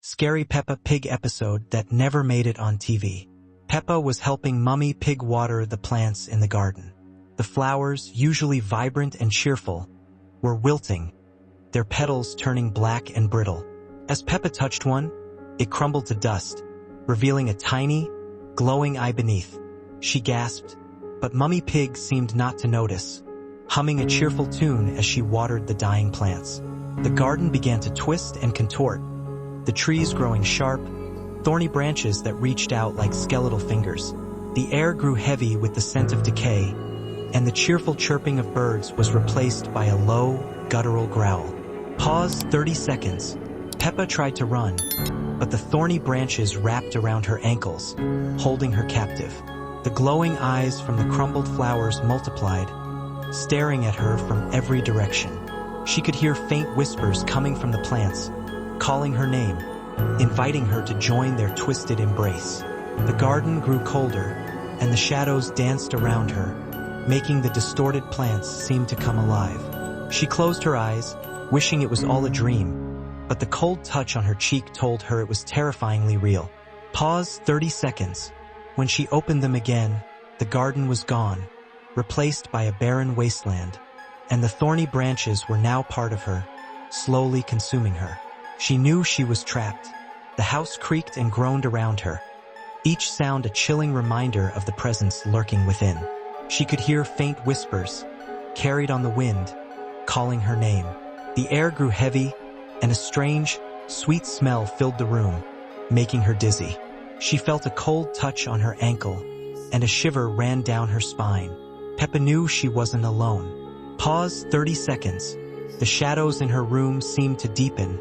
Scary Peppa Pig episode that never made it on TV. Peppa was helping Mummy Pig water the plants in the garden. The flowers, usually vibrant and cheerful, were wilting, their petals turning black and brittle. As Peppa touched one, it crumbled to dust, revealing a tiny, glowing eye beneath. She gasped, but Mummy Pig seemed not to notice, humming a cheerful tune as she watered the dying plants. The garden began to twist and contort, the trees growing sharp, thorny branches that reached out like skeletal fingers. The air grew heavy with the scent of decay, and the cheerful chirping of birds was replaced by a low, guttural growl. Pause 30 seconds. Peppa tried to run, but the thorny branches wrapped around her ankles, holding her captive. The glowing eyes from the crumbled flowers multiplied, staring at her from every direction. She could hear faint whispers coming from the plants, calling her name, inviting her to join their twisted embrace. The garden grew colder, and the shadows danced around her, making the distorted plants seem to come alive. She closed her eyes, wishing it was all a dream, but the cold touch on her cheek told her it was terrifyingly real. Pause 30 seconds. When she opened them again, the garden was gone, replaced by a barren wasteland, and the thorny branches were now part of her, slowly consuming her. She knew she was trapped. The house creaked and groaned around her, each sound a chilling reminder of the presence lurking within. She could hear faint whispers, carried on the wind, calling her name. The air grew heavy, and a strange, sweet smell filled the room, making her dizzy. She felt a cold touch on her ankle, and a shiver ran down her spine. Peppa knew she wasn't alone. Pause 30 seconds. The shadows in her room seemed to deepen,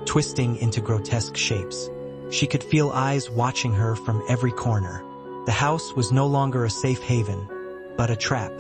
twisting into grotesque shapes. She could feel eyes watching her from every corner. The house was no longer a safe haven, but a trap.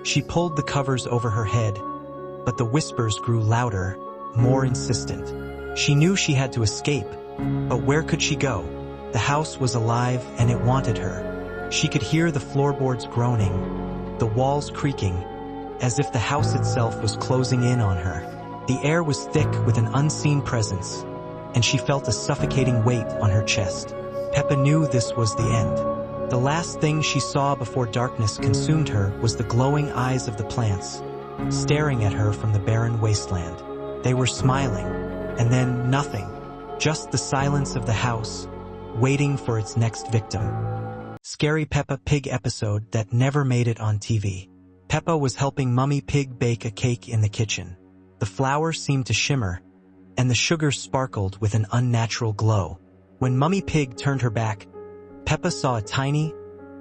She pulled the covers over her head, but the whispers grew louder, more insistent. She knew she had to escape, but where could she go? The house was alive and it wanted her. She could hear the floorboards groaning, the walls creaking, as if the house itself was closing in on her. The air was thick with an unseen presence, and she felt a suffocating weight on her chest. Peppa knew this was the end. The last thing she saw before darkness consumed her was the glowing eyes of the plants, staring at her from the barren wasteland. They were smiling, and then nothing, just the silence of the house, waiting for its next victim. Scary Peppa Pig episode that never made it on TV. Peppa was helping Mummy Pig bake a cake in the kitchen. The flour seemed to shimmer, and the sugar sparkled with an unnatural glow. When Mummy Pig turned her back, Peppa saw a tiny,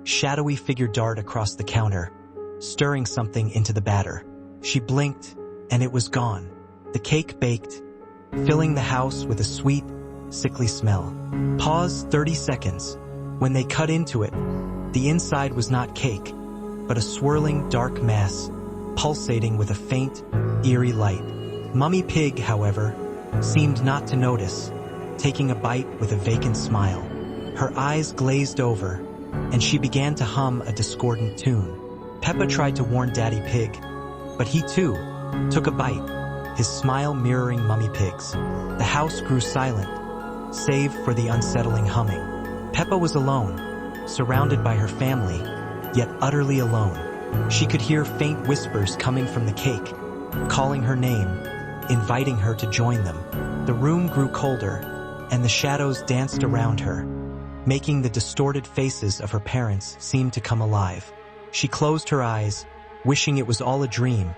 shadowy figure dart across the counter, stirring something into the batter. She blinked, and it was gone. The cake baked, filling the house with a sweet, sickly smell. Pause 30 seconds. When they cut into it, the inside was not cake, but a swirling dark mass, pulsating with a faint, eerie light. Mummy Pig, however, seemed not to notice, taking a bite with a vacant smile. Her eyes glazed over, and she began to hum a discordant tune. Peppa tried to warn Daddy Pig, but he too took a bite, his smile mirroring Mummy Pig's. The house grew silent, save for the unsettling humming. Peppa was alone, surrounded by her family, yet utterly alone. She could hear faint whispers coming from the cake, calling her name, inviting her to join them. The room grew colder, and the shadows danced around her, making the distorted faces of her parents seem to come alive. She closed her eyes, wishing it was all a dream,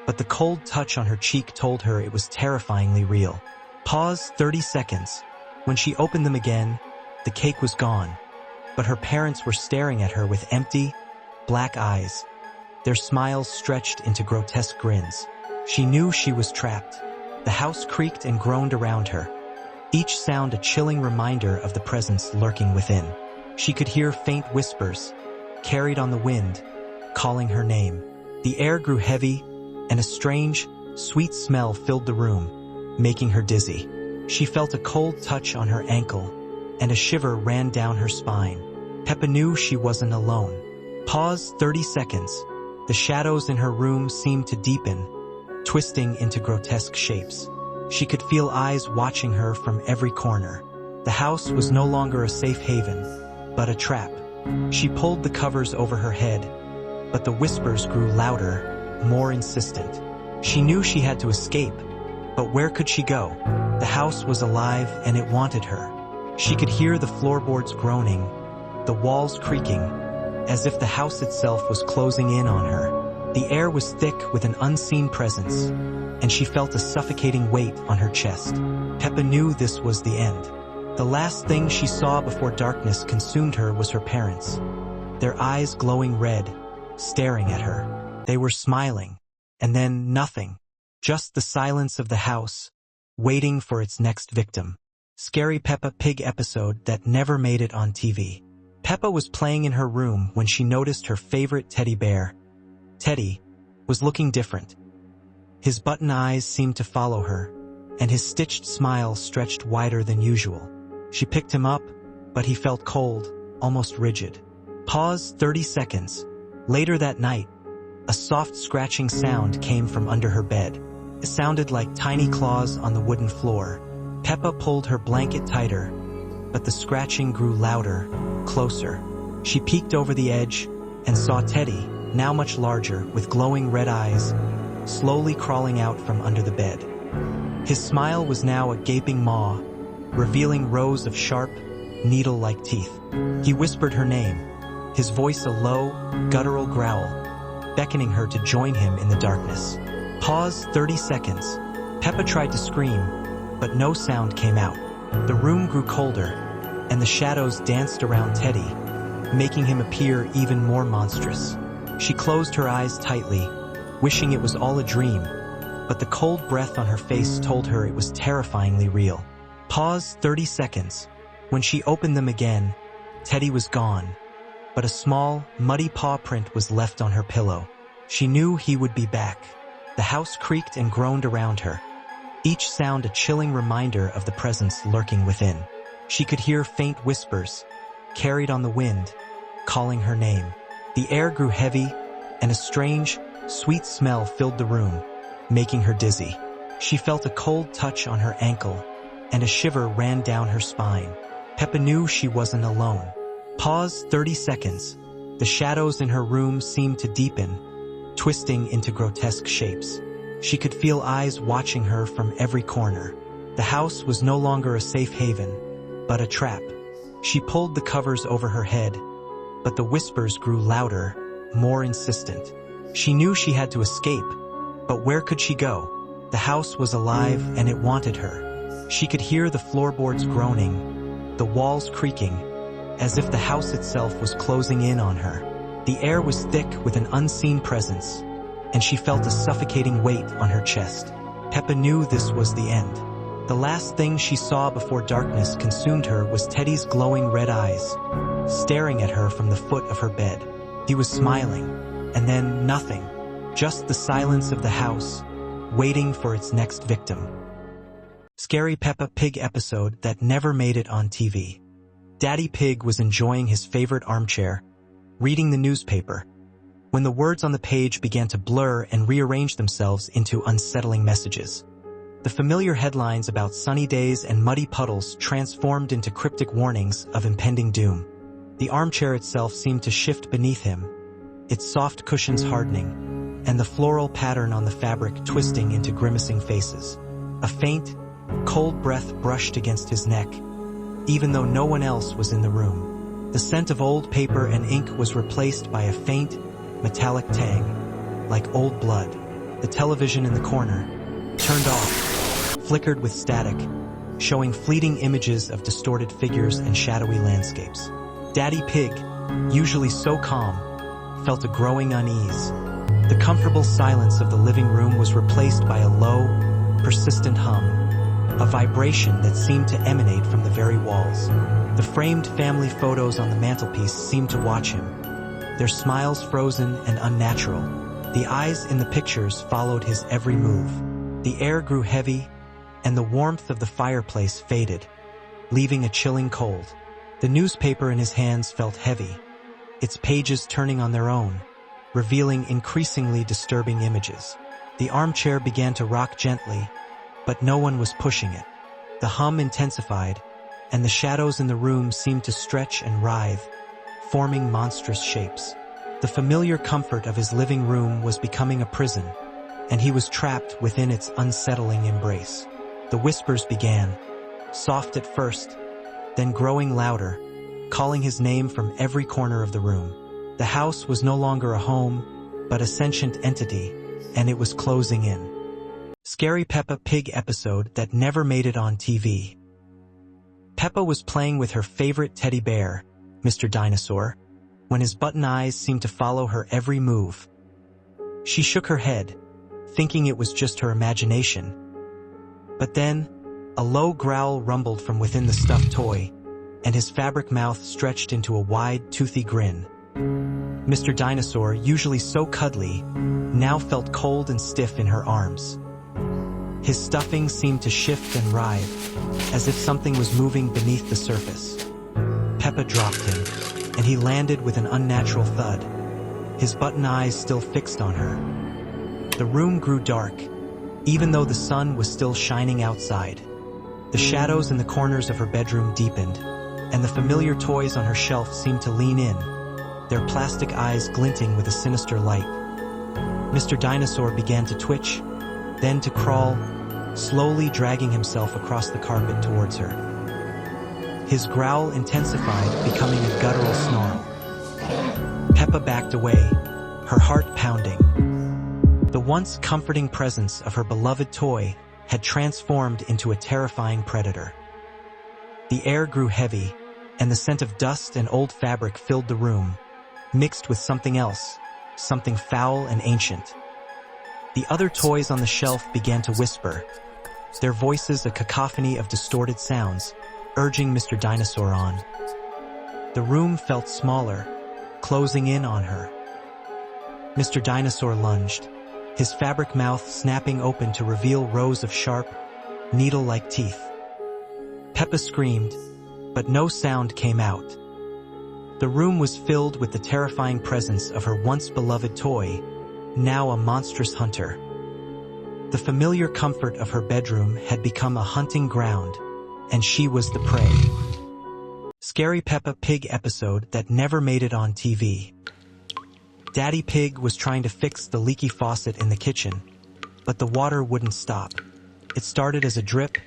but the cold touch on her cheek told her it was terrifyingly real. Pause 30 seconds. When she opened them again, the cake was gone, but her parents were staring at her with empty, black eyes, their smiles stretched into grotesque grins. She knew she was trapped. The house creaked and groaned around her, each sound a chilling reminder of the presence lurking within. She could hear faint whispers, carried on the wind, calling her name. The air grew heavy, and a strange, sweet smell filled the room, making her dizzy. She felt a cold touch on her ankle, and a shiver ran down her spine. Peppa knew she wasn't alone. Pause 30 seconds. The shadows in her room seemed to deepen, twisting into grotesque shapes. She could feel eyes watching her from every corner. The house was no longer a safe haven, but a trap. She pulled the covers over her head, but the whispers grew louder, more insistent. She knew she had to escape, but where could she go? The house was alive and it wanted her. She could hear the floorboards groaning, the walls creaking, as if the house itself was closing in on her. The air was thick with an unseen presence, and she felt a suffocating weight on her chest. Peppa knew this was the end. The last thing she saw before darkness consumed her was her parents, their eyes glowing red, staring at her. They were smiling, and then nothing, just the silence of the house, waiting for its next victim. Scary Peppa Pig episode that never made it on TV. Peppa was playing in her room when she noticed her favorite teddy bear, Teddy, was looking different. His button eyes seemed to follow her, and his stitched smile stretched wider than usual. She picked him up, but he felt cold, almost rigid. Pause 30 seconds. Later that night, a soft scratching sound came from under her bed. It sounded like tiny claws on the wooden floor. Peppa pulled her blanket tighter, but the scratching grew louder, closer. She peeked over the edge and saw Teddy, now much larger, with glowing red eyes, slowly crawling out from under the bed. His smile was now a gaping maw, revealing rows of sharp, needle-like teeth. He whispered her name, his voice a low, guttural growl, beckoning her to join him in the darkness. Pause 30 seconds. Peppa tried to scream, but no sound came out. The room grew colder, and the shadows danced around Teddy, making him appear even more monstrous. She closed her eyes tightly, wishing it was all a dream, but the cold breath on her face told her it was terrifyingly real. Pause 30 seconds. When she opened them again, Teddy was gone, but a small, muddy paw print was left on her pillow. She knew he would be back. The house creaked and groaned around her, each sound a chilling reminder of the presence lurking within. She could hear faint whispers, carried on the wind, calling her name. The air grew heavy, and a strange, sweet smell filled the room, making her dizzy. She felt a cold touch on her ankle, and a shiver ran down her spine. Peppa knew she wasn't alone. Pause 30 seconds. The shadows in her room seemed to deepen, twisting into grotesque shapes. She could feel eyes watching her from every corner. The house was no longer a safe haven, but a trap. She pulled the covers over her head, but the whispers grew louder, more insistent. She knew she had to escape, but where could she go? The house was alive and it wanted her. She could hear the floorboards groaning, the walls creaking, as if the house itself was closing in on her. The air was thick with an unseen presence, and she felt a suffocating weight on her chest. Peppa knew this was the end. The last thing she saw before darkness consumed her was Teddy's glowing red eyes, staring at her from the foot of her bed. He was smiling, and then nothing, just the silence of the house, waiting for its next victim. Scary Peppa Pig episode that never made it on TV. Daddy Pig was enjoying his favorite armchair, reading the newspaper, when the words on the page began to blur and rearrange themselves into unsettling messages. The familiar headlines about sunny days and muddy puddles transformed into cryptic warnings of impending doom. The armchair itself seemed to shift beneath him, its soft cushions hardening, and the floral pattern on the fabric twisting into grimacing faces. A faint, cold breath brushed against his neck, even though no one else was in the room. The scent of old paper and ink was replaced by a faint, metallic tang, like old blood. The television in the corner, turned off, flickered with static, showing fleeting images of distorted figures and shadowy landscapes. Daddy Pig, usually so calm, felt a growing unease. The comfortable silence of the living room was replaced by a low, persistent hum, a vibration that seemed to emanate from the very walls. The framed family photos on the mantelpiece seemed to watch him, their smiles frozen and unnatural. The eyes in the pictures followed his every move. The air grew heavy, and the warmth of the fireplace faded, leaving a chilling cold. The newspaper in his hands felt heavy, its pages turning on their own, revealing increasingly disturbing images. The armchair began to rock gently, but no one was pushing it. The hum intensified, and the shadows in the room seemed to stretch and writhe, forming monstrous shapes. The familiar comfort of his living room was becoming a prison, and he was trapped within its unsettling embrace. The whispers began, soft at first, then growing louder, calling his name from every corner of the room. The house was no longer a home, but a sentient entity, and it was closing in. Scary Peppa Pig episode that never made it on TV. Peppa was playing with her favorite teddy bear, Mr. Dinosaur, when his button eyes seemed to follow her every move. She shook her head, thinking it was just her imagination. But then, a low growl rumbled from within the stuffed toy, and his fabric mouth stretched into a wide, toothy grin. Mr. Dinosaur, usually so cuddly, now felt cold and stiff in her arms. His stuffing seemed to shift and writhe, as if something was moving beneath the surface. Peppa dropped him, and he landed with an unnatural thud, his button eyes still fixed on her. The room grew dark, even though the sun was still shining outside. The shadows in the corners of her bedroom deepened, and the familiar toys on her shelf seemed to lean in, their plastic eyes glinting with a sinister light. Mr. Dinosaur began to twitch, then to crawl, slowly dragging himself across the carpet towards her. His growl intensified, becoming a guttural snarl. Peppa backed away, her heart pounding. The once comforting presence of her beloved toy had transformed into a terrifying predator. The air grew heavy, and the scent of dust and old fabric filled the room, mixed with something else, something foul and ancient. The other toys on the shelf began to whisper, their voices a cacophony of distorted sounds, urging Mr. Dinosaur on. The room felt smaller, closing in on her. Mr. Dinosaur lunged, his fabric mouth snapping open to reveal rows of sharp, needle-like teeth. Peppa screamed, but no sound came out. The room was filled with the terrifying presence of her once beloved toy, now a monstrous hunter. The familiar comfort of her bedroom had become a hunting ground, and she was the prey. Scary Peppa Pig episode that never made it on TV. Daddy Pig was trying to fix the leaky faucet in the kitchen, but the water wouldn't stop. It started as a drip,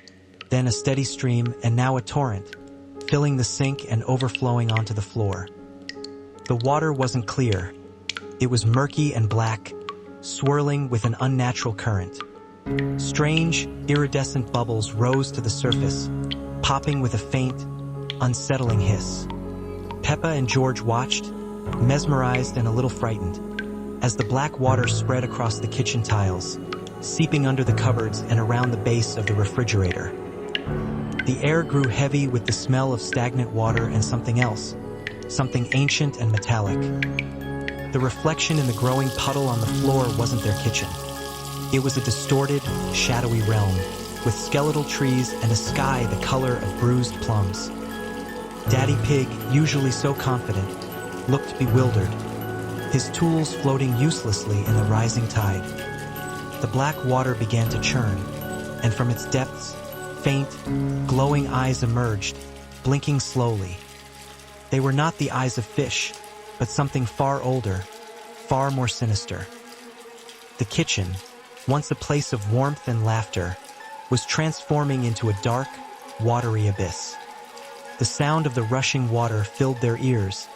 then a steady stream, and now a torrent, filling the sink and overflowing onto the floor. The water wasn't clear. It was murky and black, swirling with an unnatural current. Strange, iridescent bubbles rose to the surface, popping with a faint, unsettling hiss. Peppa and George watched, mesmerized and a little frightened, as the black water spread across the kitchen tiles, seeping under the cupboards and around the base of the refrigerator. The air grew heavy with the smell of stagnant water and something else, something ancient and metallic. The reflection in the growing puddle on the floor wasn't their kitchen. It was a distorted, shadowy realm, with skeletal trees and a sky the color of bruised plums. Daddy Pig, usually so confident, looked bewildered, his tools floating uselessly in the rising tide. The black water began to churn, and from its depths, faint, glowing eyes emerged, blinking slowly. They were not the eyes of fish, but something far older, far more sinister. The kitchen, once a place of warmth and laughter, was transforming into a dark, watery abyss. The sound of the rushing water filled their ears,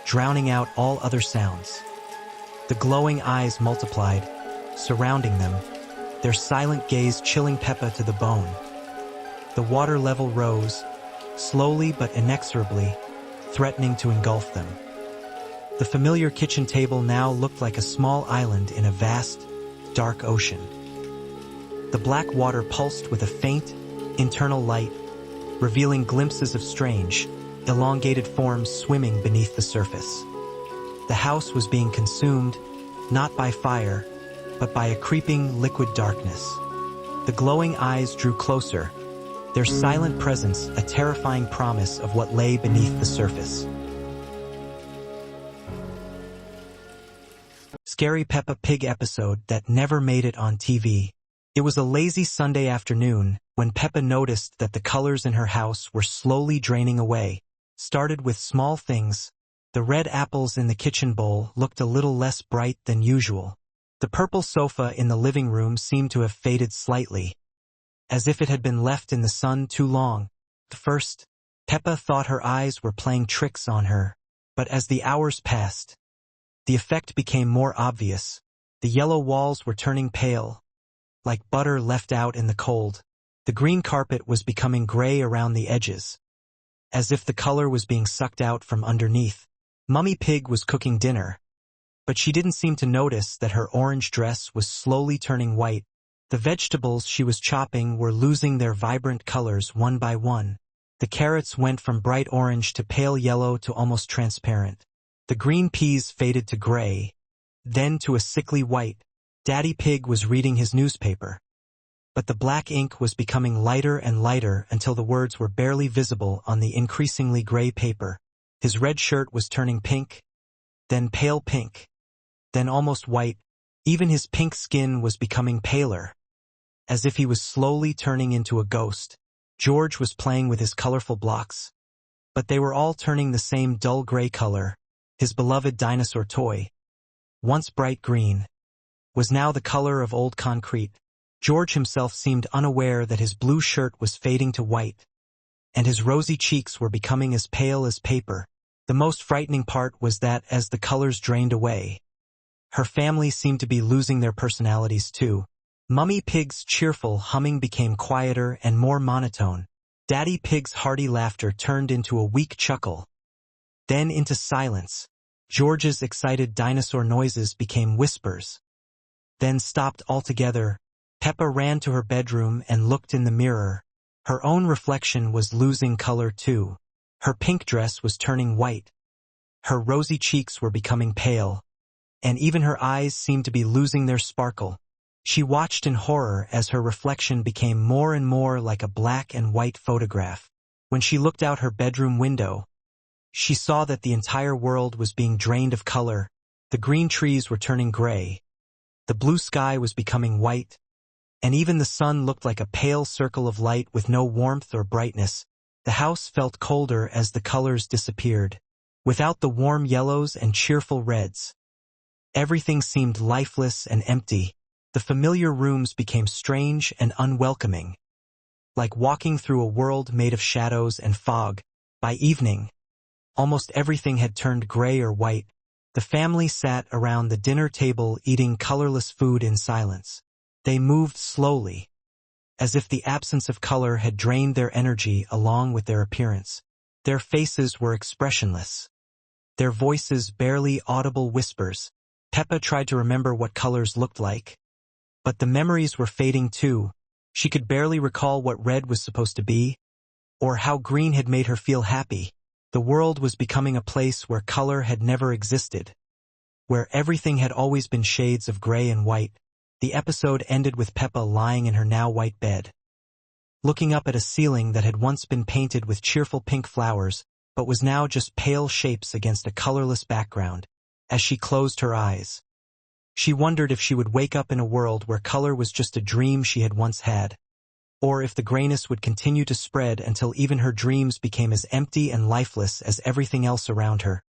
drowning out all other sounds. The glowing eyes multiplied, surrounding them, their silent gaze chilling Peppa to the bone. The water level rose, slowly but inexorably, threatening to engulf them. The familiar kitchen table now looked like a small island in a vast, dark ocean. The black water pulsed with a faint, internal light, revealing glimpses of strange, elongated forms swimming beneath the surface. The house was being consumed, not by fire, but by a creeping liquid darkness. The glowing eyes drew closer, their silent presence a terrifying promise of what lay beneath the surface. Scary Peppa Pig episode that never made it on TV. It was a lazy Sunday afternoon when Peppa noticed that the colors in her house were slowly draining away. Started with small things. The red apples in the kitchen bowl looked a little less bright than usual. The purple sofa in the living room seemed to have faded slightly, as if it had been left in the sun too long. At first, Peppa thought her eyes were playing tricks on her, but as the hours passed, the effect became more obvious. The yellow walls were turning pale, like butter left out in the cold. The green carpet was becoming gray around the edges, as if the color was being sucked out from underneath. Mummy Pig was cooking dinner, but she didn't seem to notice that her orange dress was slowly turning white. The vegetables she was chopping were losing their vibrant colors one by one. The carrots went from bright orange to pale yellow to almost transparent. The green peas faded to gray, then to a sickly white. Daddy Pig was reading his newspaper, but the black ink was becoming lighter and lighter until the words were barely visible on the increasingly gray paper. His red shirt was turning pink, then pale pink, then almost white. Even his pink skin was becoming paler, as if he was slowly turning into a ghost. George was playing with his colorful blocks, but they were all turning the same dull gray color. His beloved dinosaur toy, once bright green, was now the color of old concrete. George himself seemed unaware that his blue shirt was fading to white, and his rosy cheeks were becoming as pale as paper. The most frightening part was that as the colors drained away, her family seemed to be losing their personalities too. Mummy Pig's cheerful humming became quieter and more monotone. Daddy Pig's hearty laughter turned into a weak chuckle, then into silence. George's excited dinosaur noises became whispers, then stopped altogether. Peppa ran to her bedroom and looked in the mirror. Her own reflection was losing color too. Her pink dress was turning white. Her rosy cheeks were becoming pale, and even her eyes seemed to be losing their sparkle. She watched in horror as her reflection became more and more like a black and white photograph. When she looked out her bedroom window, she saw that the entire world was being drained of color. The green trees were turning gray. The blue sky was becoming white, and even the sun looked like a pale circle of light with no warmth or brightness. The house felt colder as the colors disappeared. Without the warm yellows and cheerful reds, everything seemed lifeless and empty. The familiar rooms became strange and unwelcoming, like walking through a world made of shadows and fog. By evening, almost everything had turned gray or white. The family sat around the dinner table eating colorless food in silence. They moved slowly, as if the absence of color had drained their energy along with their appearance. Their faces were expressionless, their voices barely audible whispers. Peppa tried to remember what colors looked like, but the memories were fading too. She could barely recall what red was supposed to be, or how green had made her feel happy. The world was becoming a place where color had never existed, where everything had always been shades of gray and white. The episode ended with Peppa lying in her now white bed, looking up at a ceiling that had once been painted with cheerful pink flowers, but was now just pale shapes against a colorless background. As she closed her eyes, she wondered if she would wake up in a world where color was just a dream she had once had, or if the grayness would continue to spread until even her dreams became as empty and lifeless as everything else around her.